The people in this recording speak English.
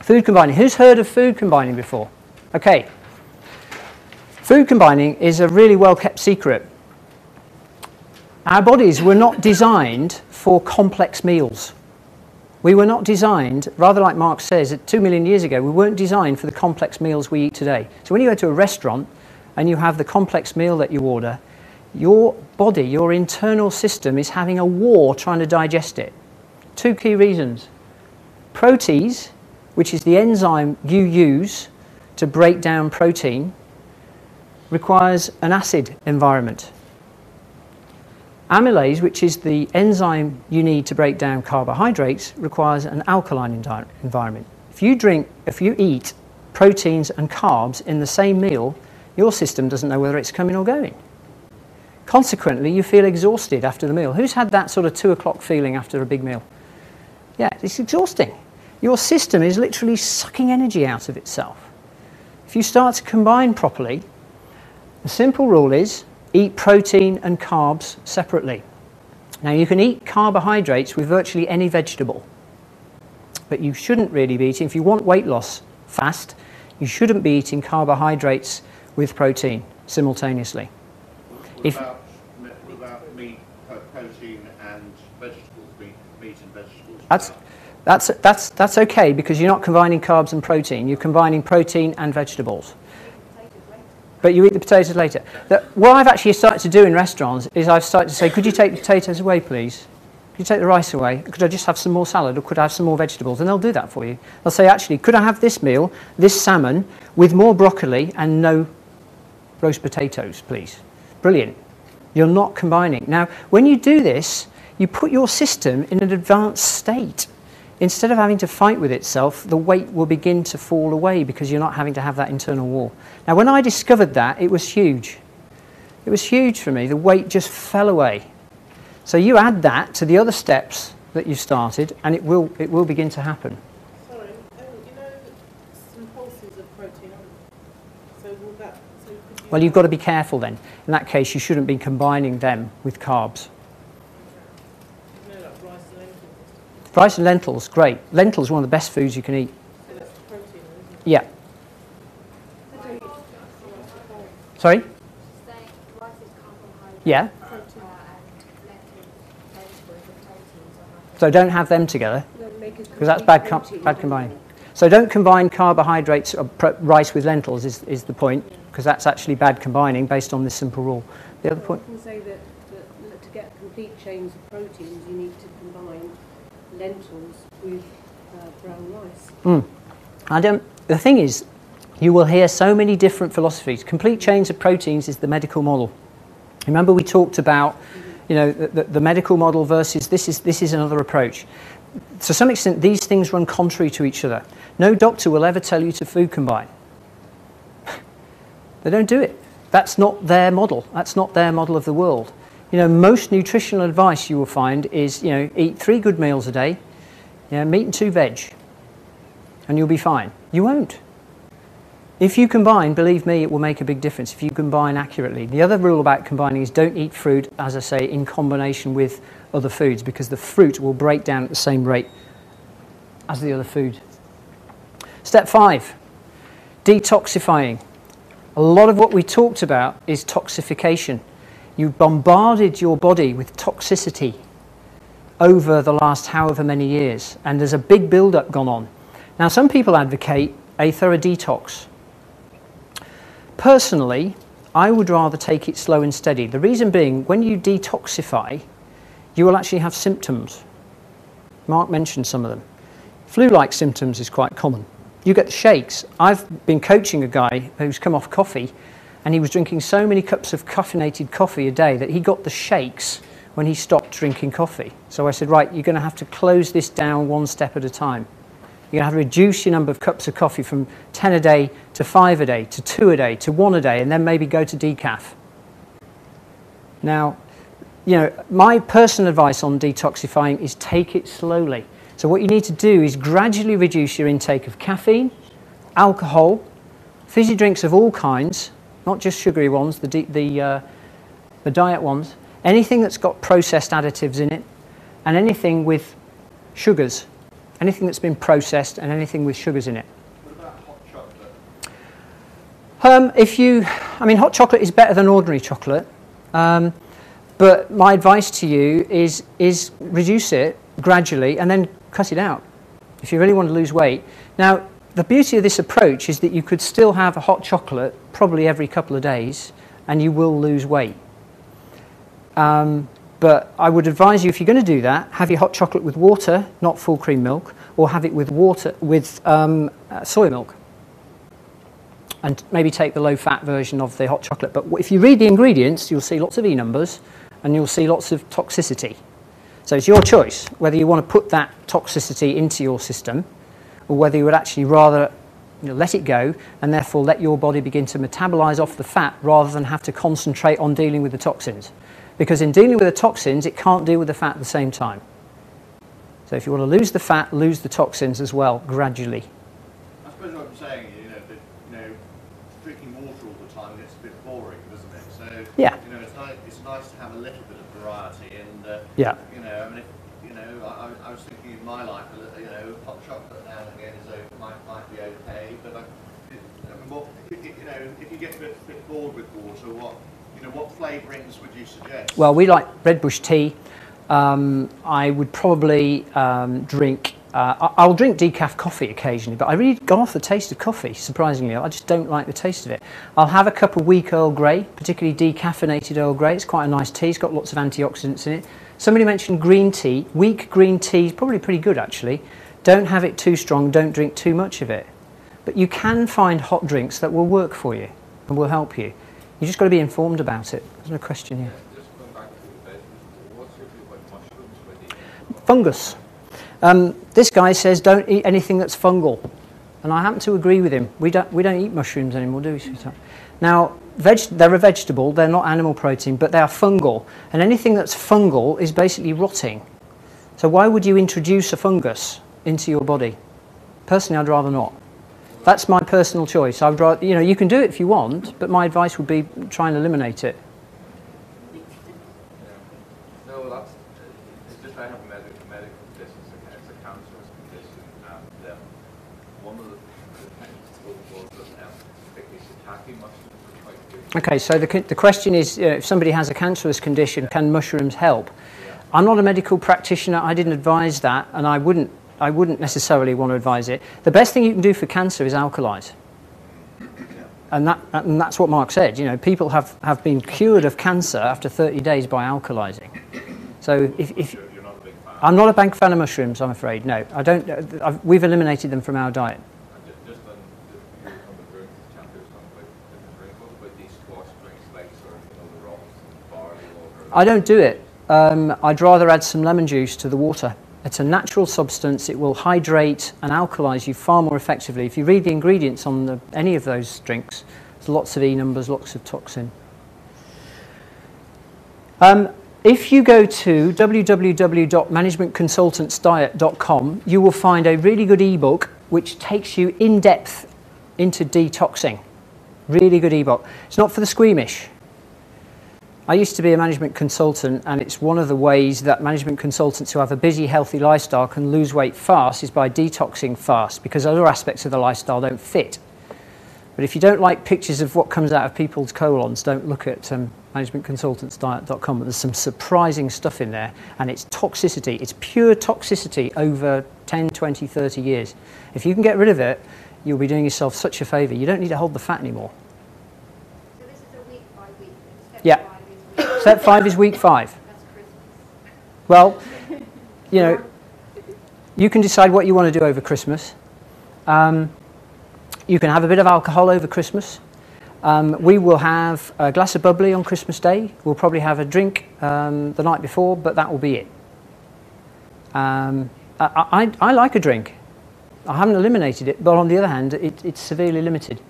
Food combining. Who's heard of food combining before? Okay. Food combining is a really well-kept secret. Our bodies were not designed for complex meals. We were not designed, rather like Marx says, 2 million years ago, we weren't designed for the complex meals we eat today. So when you go to a restaurant and you have the complex meal that you order, your body, your internal system is having a war trying to digest it. 2 key reasons. Protease, which is the enzyme you use to break down protein, requires an acid environment. Amylase, which is the enzyme you need to break down carbohydrates, requires an alkaline environment. If you eat proteins and carbs in the same meal, your system doesn't know whether it's coming or going. Consequently, you feel exhausted after the meal. Who's had that sort of 2 o'clock feeling after a big meal? Yeah, it's exhausting. Your system is literally sucking energy out of itself. If you start to combine properly, the simple rule is eat protein and carbs separately. Now, you can eat carbohydrates with virtually any vegetable, but you shouldn't really be eating, if you want weight loss fast, you shouldn't be eating carbohydrates with protein simultaneously. What about meat, protein and vegetables, meat and vegetables? That's okay, because you're not combining carbs and protein, you're combining protein and vegetables. But you eat the potatoes later. What I've actually started to do in restaurants is I've started to say, could you take the potatoes away, please? Could you take the rice away? Could I just have some more salad, or could I have some more vegetables? And they'll do that for you. They'll say, actually, could I have this meal, this salmon, with more broccoli and no roast potatoes, please? Brilliant. You're not combining. Now, when you do this, you put your system in an advanced state. Instead of having to fight with itself, the weight will begin to fall away because you're not having to have that internal war. Now, when I discovered that, it was huge. It was huge for me. The weight just fell away. So you add that to the other steps that you started, and it will begin to happen. Sorry, you know some pulses of protein, so will that... Well, you've got to be careful then. In that case, you shouldn't be combining them with carbs. Rice and lentils, great. Lentils are one of the best foods you can eat. So that's protein, isn't it? Yeah. Sorry? Yeah. So don't have them together, because that's bad combining. So don't combine carbohydrates or rice with lentils is the point, because that's actually bad combining based on this simple rule. The other point? I can say that to get complete chains of proteins, you need to combine lentils with brown rice. The thing is, you will hear so many different philosophies. Complete chains of proteins is the medical model. Remember we talked about, the medical model versus this is another approach. To some extent, these things run contrary to each other. No doctor will ever tell you to food combine. They don't do it. That's not their model. That's not their model of the world. Most nutritional advice you will find is, eat 3 good meals a day, meat and 2 veg, and you'll be fine. You won't. If you combine, believe me, it will make a big difference if you combine accurately. The other rule about combining is don't eat fruit, as I say, in combination with other foods, because the fruit will break down at the same rate as the other food. Step 5, detoxifying. A lot of what we talked about is toxification. You bombarded your body with toxicity over the last however many years, and there's a big build-up gone on. Now, some people advocate a thorough detox. Personally, I would rather take it slow and steady. The reason being, when you detoxify, you will actually have symptoms. Mark mentioned some of them. Flu-like symptoms is quite common. You get the shakes. I've been coaching a guy who's come off coffee, and he was drinking so many cups of caffeinated coffee a day that he got the shakes when he stopped drinking coffee. So I said, right, you're going to have to close this down one step at a time. You're going to have to reduce your number of cups of coffee from 10 a day to 5 a day to 2 a day to 1 a day, and then maybe go to decaf. Now, my personal advice on detoxifying is take it slowly. So what you need to do is gradually reduce your intake of caffeine, alcohol, fizzy drinks of all kinds, not just sugary ones, the diet ones, anything that's got processed additives in it, and anything with sugars, Anything that's been processed and anything with sugars in it. What about hot chocolate? I mean, hot chocolate is better than ordinary chocolate, but my advice to you is reduce it gradually and then cut it out if you really want to lose weight. Now, the beauty of this approach is that you could still have a hot chocolate probably every couple of days and you will lose weight. But I would advise you, if you're going to do that, have your hot chocolate with water, not full cream milk, or have it with water with soy milk. And maybe take the low-fat version of the hot chocolate. But if you read the ingredients, you'll see lots of E numbers and you'll see lots of toxicity. So it's your choice whether you want to put that toxicity into your system or whether you would actually rather let it go and therefore let your body begin to metabolize off the fat rather than have to concentrate on dealing with the toxins. Because in dealing with the toxins, it can't deal with the fat at the same time. So if you want to lose the fat, lose the toxins as well, gradually. I suppose what I'm saying is, drinking water all the time gets a bit boring, doesn't it? So, yeah. It's nice to have a little bit of variety. And, yeah. I was thinking in my life, hot chocolate now and again might be okay. But, if you get a bit bored with water, what flavourings would you suggest? Well, we like red bush tea. I would probably drink... I'll drink decaf coffee occasionally, but I really got off the taste of coffee, surprisingly. I just don't like the taste of it. I'll have a cup of weak Earl Grey, particularly decaffeinated Earl Grey. It's quite a nice tea. It's got lots of antioxidants in it. Somebody mentioned green tea. Weak green tea is probably pretty good, actually. Don't have it too strong. Don't drink too much of it. But you can find hot drinks that will work for you and will help you. You just got to be informed about it. There's no question here. Just going back to the vegetables, what's your view about mushrooms when you eat? Fungus. This guy says don't eat anything that's fungal, and I happen to agree with him. We don't eat mushrooms anymore, do we, sweetheart? Now, they're a vegetable. They're not animal protein, but they are fungal, and anything that's fungal is basically rotting. So why would you introduce a fungus into your body? Personally, I'd rather not. That's my personal choice. I'd rather, you can do it if you want, but my advice would be try and eliminate it. No, it's just I have a medical condition, it's a cancerous condition, and one of the things was that particularly shiitake mushrooms are quite good. Okay, so the question is, if somebody has a cancerous condition, can mushrooms help? Yeah. I'm not a medical practitioner. I didn't advise that, and I wouldn't necessarily want to advise it. The best thing you can do for cancer is alkalize. And that's what Mark said. People have been cured of cancer after 30 days by alkalizing. So if You're not a big fan. I'm not a big fan of mushrooms, I'm afraid. No, I don't. We've eliminated them from our diet. Just on the drink, the chapter was talking about different drinks. What about these squash drinks, like the rums and barley water? I don't do it. I'd rather add some lemon juice to the water. It's a natural substance. It will hydrate and alkalize you far more effectively. If you read the ingredients on any of those drinks, there's lots of E numbers, lots of toxin. If you go to www.managementconsultantsdiet.com, you will find a really good ebook which takes you in depth into detoxing. Really good ebook. It's not for the squeamish. I used to be a management consultant, and it's one of the ways that management consultants who have a busy, healthy lifestyle can lose weight fast is by detoxing fast, because other aspects of the lifestyle don't fit. But if you don't like pictures of what comes out of people's colons, don't look at managementconsultantsdiet.com. There's some surprising stuff in there, and it's toxicity. It's pure toxicity over 10, 20, 30 years. If you can get rid of it, you'll be doing yourself such a favour. You don't need to hold the fat anymore. So this is a week by week. Yeah. Step 5 is week 5. That's Christmas. Well, you can decide what you want to do over Christmas. You can have a bit of alcohol over Christmas. We will have a glass of bubbly on Christmas Day. We'll probably have a drink the night before, but that will be it. I like a drink. I haven't eliminated it, but on the other hand, it's severely limited.